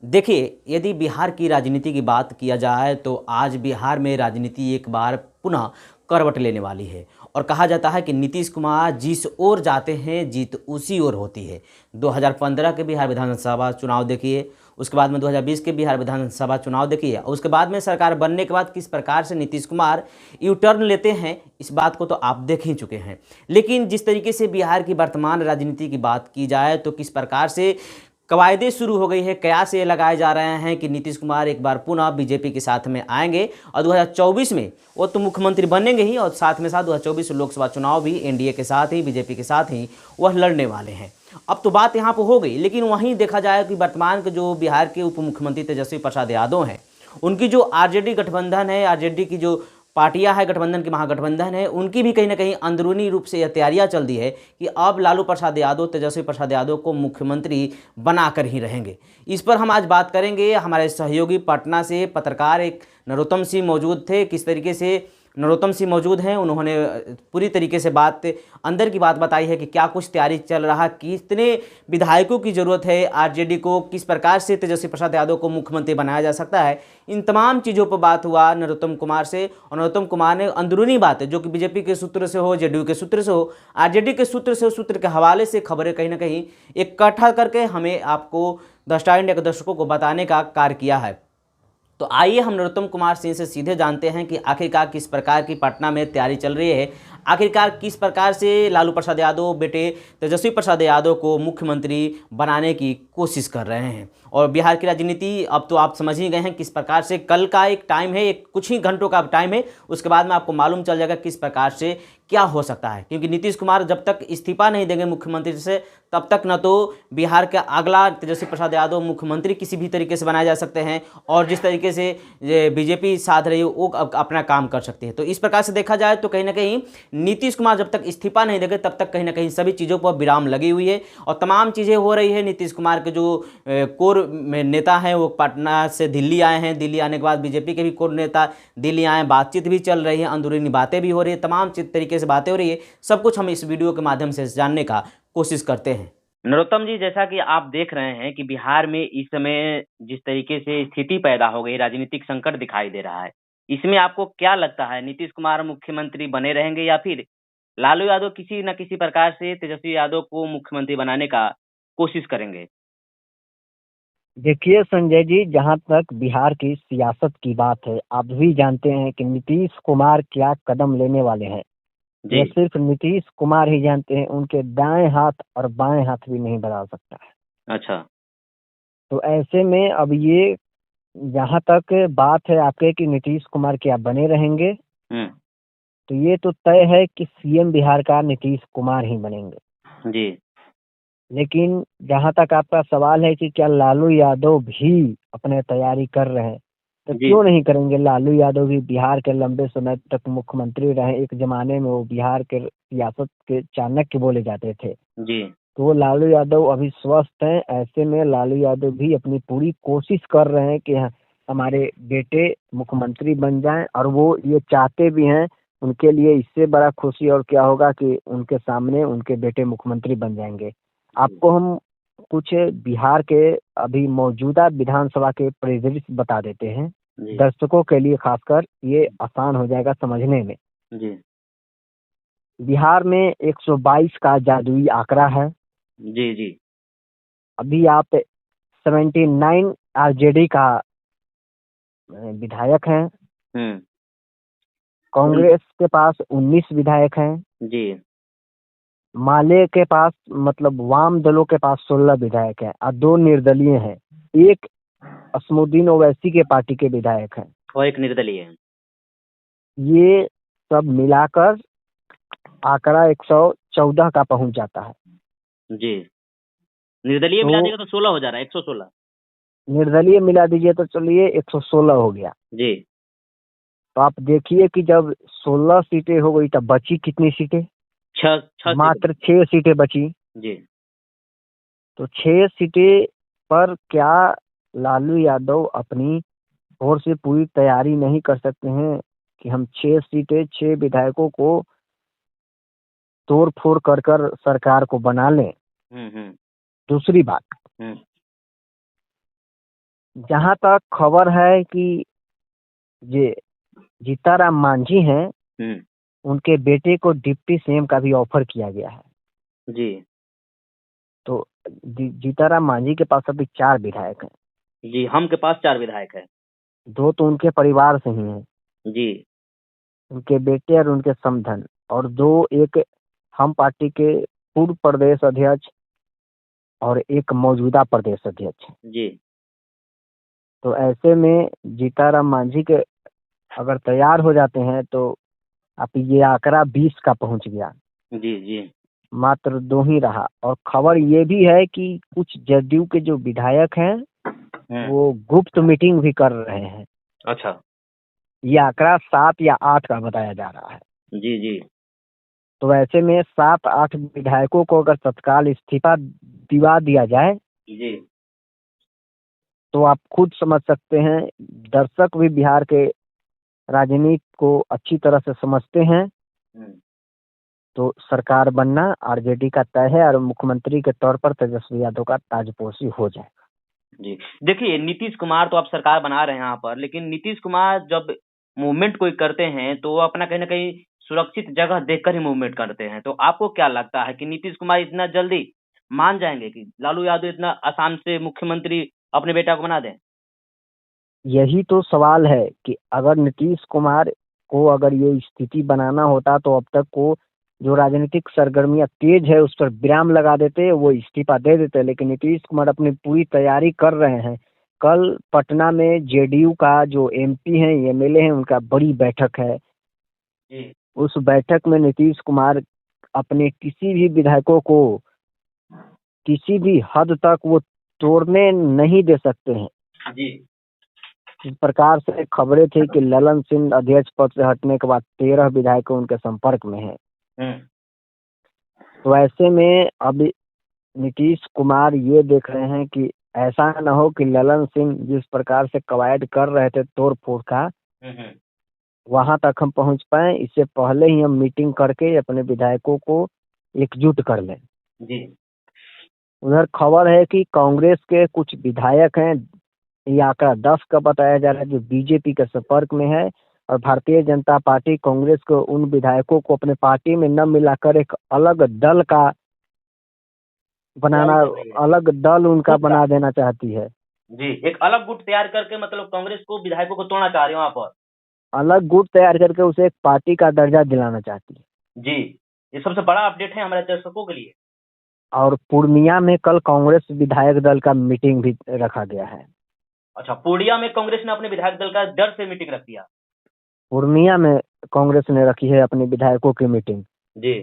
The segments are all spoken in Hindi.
देखिए, यदि बिहार की राजनीति की बात किया जाए तो आज बिहार में राजनीति एक बार पुनः करवट लेने वाली है और कहा जाता है कि नीतीश कुमार जिस ओर जाते हैं जीत उसी ओर होती है। 2015 के बिहार विधानसभा चुनाव देखिए, उसके बाद में 2020 के बिहार विधानसभा चुनाव देखिए और उसके बाद में सरकार बनने के बाद किस प्रकार से नीतीश कुमार यू टर्न लेते हैं, इस बात को तो आप देख ही चुके हैं। लेकिन जिस तरीके से बिहार की वर्तमान राजनीति की बात की जाए तो किस प्रकार से कवायदे शुरू हो गई है, कयास ये लगाए जा रहे हैं कि नीतीश कुमार एक बार पुनः बीजेपी के साथ में आएंगे और 2024 में वो तो मुख्यमंत्री बनेंगे ही और साथ में साथ 2024 लोकसभा चुनाव भी एनडीए के साथ ही, बीजेपी के साथ ही वह लड़ने वाले हैं। अब तो बात यहाँ पर हो गई, लेकिन वहीं देखा जाए कि वर्तमान के जो बिहार के उप मुख्यमंत्री तेजस्वी प्रसाद यादव हैं, उनकी जो आरजेडी गठबंधन है, आरजेडी की जो पार्टियां है गठबंधन की, महागठबंधन है, उनकी भी कहीं ना कहीं अंदरूनी रूप से यह तैयारियां चल दी है कि अब लालू प्रसाद यादव, तेजस्वी प्रसाद यादव को मुख्यमंत्री बनाकर ही रहेंगे। इस पर हम आज बात करेंगे। हमारे सहयोगी पटना से पत्रकार एक नरोत्तम सिंह मौजूद थे। किस तरीके से नरोत्तम सिंह मौजूद हैं, उन्होंने पूरी तरीके से बात अंदर की बात बताई है कि क्या कुछ तैयारी चल रहा, कितने विधायकों की ज़रूरत है आरजेडी को, किस प्रकार से तेजस्वी प्रसाद यादव को मुख्यमंत्री बनाया जा सकता है। इन तमाम चीज़ों पर बात हुआ नरोत्तम कुमार से और नरोत्तम कुमार ने अंदरूनी बातें जो कि बीजेपी के सूत्र से हो, जेडीयू के सूत्र से हो, आरजेडी के सूत्र से हो, सूत्र के हवाले से खबरें कहीं ना कहीं इकट्ठा करके हमें आपको द स्टार इंडिया के दर्शकों को बताने का कार्य किया है। तो आइए हम नरोत्तम कुमार सिंह से सीधे जानते हैं कि आखिरकार किस प्रकार की पटना में तैयारी चल रही है, आखिरकार किस प्रकार से लालू प्रसाद यादव बेटे तेजस्वी प्रसाद यादव को मुख्यमंत्री बनाने की कोशिश कर रहे हैं। और बिहार की राजनीति अब तो आप समझ ही गए हैं किस प्रकार से, कल का एक टाइम है, एक कुछ ही घंटों का टाइम है, उसके बाद में आपको मालूम चल जाएगा किस प्रकार से क्या हो सकता है। क्योंकि नीतीश कुमार जब तक इस्तीफा नहीं देंगे मुख्यमंत्री से, तब तक न तो बिहार का अगला तेजस्वी प्रसाद यादव मुख्यमंत्री किसी भी तरीके से बनाए जा सकते हैं और जिस तरीके से बीजेपी साथ रही वो अपना काम कर सकती है। तो इस प्रकार से देखा जाए तो कहीं ना कहीं नीतीश कुमार जब तक इस्तीफा नहीं देंगे तब तक कहीं ना कहीं सभी चीज़ों पर विराम लगी हुई है और तमाम चीज़ें हो रही है। नीतीश कुमार के जो कोर में नेता हैं वो पटना से दिल्ली आए हैं, दिल्ली आने के बाद बीजेपी के भी कोर नेता दिल्ली आए, बातचीत भी चल रही है, अंदरूनी बातें भी हो रही है, तमाम तरीके से बातें हो रही है। सब कुछ हम इस वीडियो के माध्यम से जानने का कोशिश करते हैं। नरोत्तम जी, जैसा कि आप देख रहे हैं कि बिहार में इस समय जिस तरीके से स्थिति पैदा हो गई, राजनीतिक संकट दिखाई दे रहा है, इसमें आपको क्या लगता है नीतीश कुमार मुख्यमंत्री बने रहेंगे या फिर लालू यादव किसी न किसी प्रकार से तेजस्वी यादव को मुख्यमंत्री बनाने का कोशिश करेंगे? देखिए संजय जी, जहां तक बिहार की सियासत की बात है, आप भी जानते हैं कि नीतीश कुमार क्या कदम लेने वाले हैं। जी। यह सिर्फ नीतीश कुमार ही जानते हैं, उनके दाएं हाथ और बाएं हाथ भी नहीं बदल सकता है। अच्छा। तो ऐसे में अब ये, जहां तक बात है आपके कि नीतीश कुमार क्या बने रहेंगे, हम्म। तो ये तो तय है कि सीएम बिहार का नीतीश कुमार ही बनेंगे। जी। लेकिन जहां तक आपका सवाल है कि क्या लालू यादव भी अपने तैयारी कर रहे हैं, तो जी। क्यों नहीं करेंगे। लालू यादव भी बिहार के लंबे समय तक मुख्यमंत्री रहे। एक जमाने में वो बिहार के सियासत के चाणक्य बोले जाते थे। जी। तो वो लालू यादव अभी स्वस्थ हैं। ऐसे में लालू यादव भी अपनी पूरी कोशिश कर रहे हैं कि हमारे बेटे मुख्यमंत्री बन जाएं, और वो ये चाहते भी हैं। उनके लिए इससे बड़ा खुशी और क्या होगा कि उनके सामने उनके बेटे मुख्यमंत्री बन जाएंगे। आपको हम कुछ बिहार के अभी मौजूदा विधानसभा के परिदृश्य बता देते हैं, जी। दर्शकों के लिए खासकर, ये आसान हो जाएगा समझने में। जी। बिहार में 122 का जादुई आंकड़ा है। जी। जी। अभी आप 79 आरजेडी का विधायक हैं। हम्म। कांग्रेस के पास 19 विधायक हैं। जी। माले के पास, मतलब वाम दलों के पास 16 विधायक हैं और 2 निर्दलीय हैं। एक असमुद्दीन ओवैसी के पार्टी के विधायक हैं। और एक निर्दलीय है। ये सब मिलाकर आंकड़ा 114 का पहुंच जाता है। जी। निर्दलीय मिला तो देगा तो 16 हो जा रहा है, 116। निर्दलीय मिला दीजिए तो चलिए 116 हो गया। जी। तो आप देखिए कि जब 16 सीटें हो गई तब बची कितनी सीटें। छह छह सीटें। मात्र 6 सीटें बची। जी। तो 6 सीटें पर क्या लालू यादव अपनी ओर से पूरी तैयारी नहीं कर सकते हैं कि हम 6 सीटें, 6 विधायकों को तोड़ फोड़ कर कर सरकार को बना लें। हम्म। दूसरी बात, हम्म। जहाँ तक खबर है कि ये जीताराम मांझी हैं, हम्म। उनके बेटे को डिप्टी सीएम का भी ऑफर किया गया है। जी तो जीताराम मांझी के पास अभी 4 विधायक हैं। जी, हम के पास 4 विधायक है। 2 तो उनके परिवार से ही हैं, जी उनके बेटे और उनके समधन, और 2 एक हम पार्टी के पूर्व प्रदेश अध्यक्ष और एक मौजूदा प्रदेश अध्यक्ष हैं। जी तो ऐसे में जीताराम मांझी के अगर तैयार हो जाते हैं तो अब ये आंकड़ा 20 का पहुंच गया, जी जी। मात्र 2 ही रहा। और खबर ये भी है कि कुछ जदयू के जो विधायक हैं वो गुप्त मीटिंग भी कर रहे हैं। अच्छा। ये आंकड़ा 7 या 8 का बताया जा रहा है। जी जी तो ऐसे में 7-8 विधायकों को अगर तत्काल इस्तीफा दिवा दिया जाए जी। तो आप खुद समझ सकते हैं, दर्शक भी बिहार के राजनीति को अच्छी तरह से समझते हैं, तो सरकार बनना आरजेडी का तय है और मुख्यमंत्री के तौर पर तेजस्वी यादव का ताजपोशी हो जाए। जी, देखिए नीतीश कुमार तो आप सरकार बना रहे हैं यहाँ पर, लेकिन नीतीश कुमार जब मूवमेंट कोई करते हैं तो वो अपना कहीं ना कहीं सुरक्षित जगह देखकर ही मूवमेंट करते हैं। तो आपको क्या लगता है कि नीतीश कुमार इतना जल्दी मान जाएंगे कि लालू यादव इतना आसान से मुख्यमंत्री अपने बेटा को बना दें? यही तो सवाल है कि अगर नीतीश कुमार को अगर ये स्थिति बनाना होता तो अब तक को जो राजनीतिक सरगर्मियां तेज है उस पर विराम लगा देते, वो इस्तीफा दे देते। लेकिन नीतीश कुमार अपनी पूरी तैयारी कर रहे हैं। कल पटना में जेडीयू का जो एमपी हैं, एमएलए हैं, उनका बड़ी बैठक है। जी उस बैठक में नीतीश कुमार अपने किसी भी विधायकों को किसी भी हद तक वो तोड़ने नहीं दे सकते हैं। जी। इस प्रकार से खबरें थी कि ललन सिंह अध्यक्ष पद से हटने के बाद 13 विधायक उनके संपर्क में हैं। हम्म। तो ऐसे में अब नीतीश कुमार ये देख रहे हैं कि ऐसा न हो कि ललन सिंह जिस प्रकार से कवायद कर रहे थे तोड़ फोड़ का, वहां तक हम पहुंच पाए। इससे पहले ही हम मीटिंग करके अपने विधायकों को एकजुट कर लें। जी उधर खबर है कि कांग्रेस के कुछ विधायक हैं, ये आंकड़ा 10 का बताया जा रहा है, जो बीजेपी के संपर्क में है। और भारतीय जनता पार्टी कांग्रेस को उन विधायकों को अपने पार्टी में न मिलाकर एक अलग दल का बनाना, तैयारी कर रही है। अलग दल उनका गुट का। बना देना चाहती है। जी, एक अलग गुट तैयार करके मतलब कांग्रेस को विधायकों को तोड़ना चाह रहे हो वहां पर। अलग गुट तैयार करके उसे एक पार्टी का दर्जा दिलाना चाहती है। जी, ये सबसे बड़ा अपडेट है हमारे दर्शकों के लिए। और पूर्णिया में कल कांग्रेस विधायक दल का मीटिंग भी रखा गया है। अच्छा, पूर्णिया में कांग्रेस ने अपने विधायक दल का डर से मीटिंग रख दिया। पूर्णिया में कांग्रेस ने रखी है अपने विधायकों की मीटिंग। जी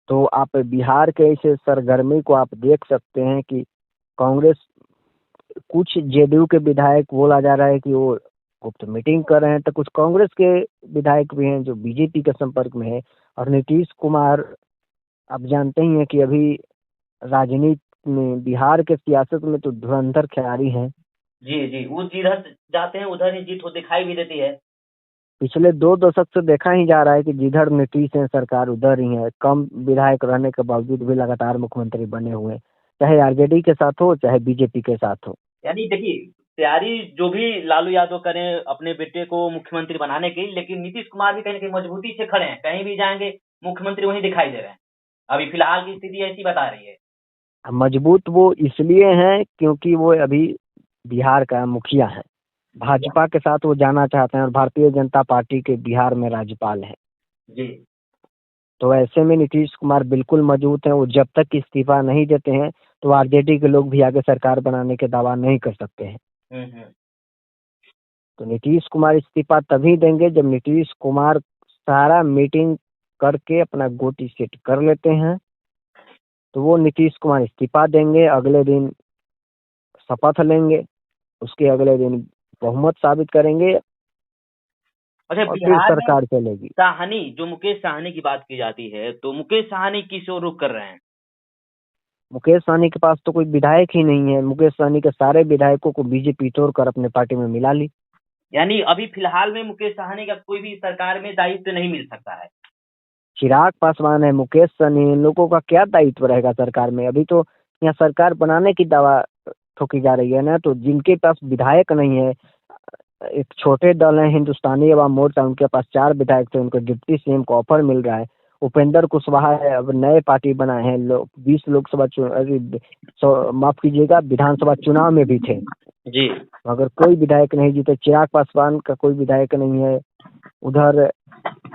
तो आप बिहार के इस सरगर्मी को आप देख सकते हैं कि कांग्रेस, कुछ जेडीयू के विधायक बोला जा रहा है कि वो गुप्त मीटिंग कर रहे हैं, तो कुछ कांग्रेस के विधायक भी हैं जो बीजेपी के संपर्क में है। और नीतीश कुमार, आप जानते ही हैं कि अभी राजनीति में, बिहार के सियासत में तो धुरंधर खिलाड़ी हैं। जी जी, वो जिधर जाते हैं उधर ही जीत हो दिखाई भी देती है। पिछले 2 दशक से देखा ही जा रहा है कि जिधर नीतीश है सरकार उधर ही है। कम विधायक रहने के बावजूद भी लगातार मुख्यमंत्री बने हुए हैं, चाहे आरजेडी के साथ हो चाहे बीजेपी के साथ हो। यानी देखिए, तैयारी जो भी लालू यादव करें अपने बेटे को मुख्यमंत्री बनाने की, लेकिन नीतीश कुमार भी कहीं ना कहीं मजबूती से खड़े हैं। कहीं भी जाएंगे मुख्यमंत्री वहीं दिखाई दे रहे हैं। अभी फिलहाल की स्थिति ऐसी बता रही है। मजबूत वो इसलिए हैं क्योंकि वो अभी बिहार का मुखिया है। भाजपा के साथ वो जाना चाहते हैं और भारतीय जनता पार्टी के बिहार में राज्यपाल हैं। जी तो ऐसे में नीतीश कुमार बिल्कुल मजबूत हैं। वो जब तक इस्तीफा नहीं देते हैं तो आरजेडी के लोग भी आगे सरकार बनाने के दावा नहीं कर सकते हैं। हम्म। तो नीतीश कुमार इस्तीफा तभी देंगे जब नीतीश कुमार सारा मीटिंग करके अपना गोटी सेट कर लेते हैं। तो वो नीतीश कुमार इस्तीफा देंगे, अगले दिन शपथ लेंगे, उसके अगले दिन बहुमत साबित करेंगे अच्छा, और फिर बिहार में सरकार चलेगी। साहनी, जो मुकेश साहनी की बात की जाती है, तो मुकेश साहनी किस ओर रुख कर रहे हैं? मुकेश सहनी के पास तो कोई विधायक ही नहीं है। मुकेश सहनी के सारे विधायकों को बीजेपी तोड़कर अपने पार्टी में मिला ली। यानी अभी फिलहाल में मुकेश साहनी का कोई भी सरकार में दायित्व नहीं मिल सकता है। चिराग पासवान है, मुकेश सहनी, इन लोगों का क्या दायित्व रहेगा सरकार में? अभी तो यहाँ सरकार बनाने की दावा ठोकी जा रही है ना, तो जिनके पास विधायक नहीं है, एक छोटे दल है हिंदुस्तानी अवाम मोर्चा, उनके पास 4 विधायक थे, उनको डिप्टी सीएम को ऑफर मिल रहा है। उपेंद्र कुशवाहा है, अब नए पार्टी बनाए हैं, 20 लोकसभा माफ कीजिएगा, विधानसभा चुनाव में भी थे जी। मगर कोई विधायक नहीं जीते। चिराग पासवान का कोई विधायक नहीं है। उधर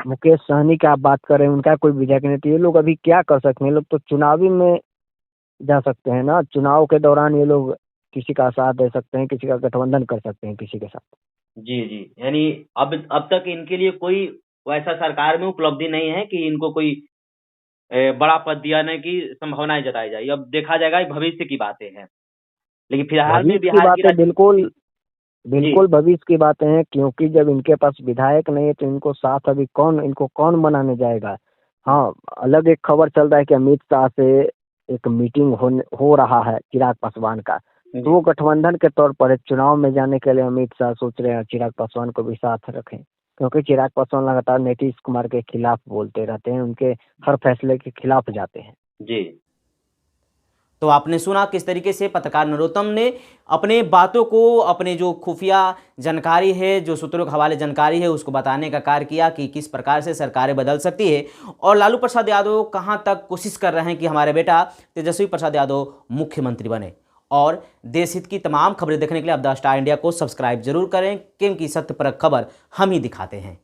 मुकेश सहनी की आप बात कर रहे हैं, उनका कोई विधायक नहीं। तो ये लोग अभी क्या कर सकते हैं? ये लोग तो चुनावी में जा सकते हैं ना, चुनाव के दौरान ये लोग किसी का साथ दे सकते हैं, किसी का गठबंधन कर सकते हैं किसी के साथ। जी जी, यानी अब तक इनके लिए कोई वैसा सरकार में उपलब्धि नहीं है कि इनको कोई बड़ा पद दियाने की संभावनाएं जताई जाए। अब देखा जाएगा, ये भविष्य की बातें हैं, लेकिन फिलहाल में भविष्य की बिहार की बातें बिल्कुल जी भविष्य की बातें हैं, क्योंकि जब इनके पास विधायक नहीं है तो इनको साथ अभी इनको कौन बनाने जाएगा। हाँ, अलग एक खबर चल रहा है कि अमित शाह से एक मीटिंग हो रहा है चिराग पासवान का, जी। तो वो गठबंधन के तौर पर है। चुनाव में जाने के लिए अमित शाह सोच रहे हैं चिराग पासवान को भी साथ रखें, क्योंकि चिराग पासवान लगातार नीतीश कुमार के खिलाफ बोलते रहते हैं, उनके हर फैसले के खिलाफ जाते हैं। जी। तो आपने सुना किस तरीके से पत्रकार नरोत्तम ने अपने बातों को, अपने जो खुफिया जानकारी है, जो सूत्रों के हवाले जानकारी है, उसको बताने का कार्य किया कि किस प्रकार से सरकारें बदल सकती है, और लालू प्रसाद यादव कहां तक कोशिश कर रहे हैं कि हमारे बेटा तेजस्वी प्रसाद यादव मुख्यमंत्री बने। और देश हित की तमाम खबरें देखने के लिए आप द स्टार इंडिया को सब्सक्राइब जरूर करें, क्योंकि सत्य परक खबर हम ही दिखाते हैं।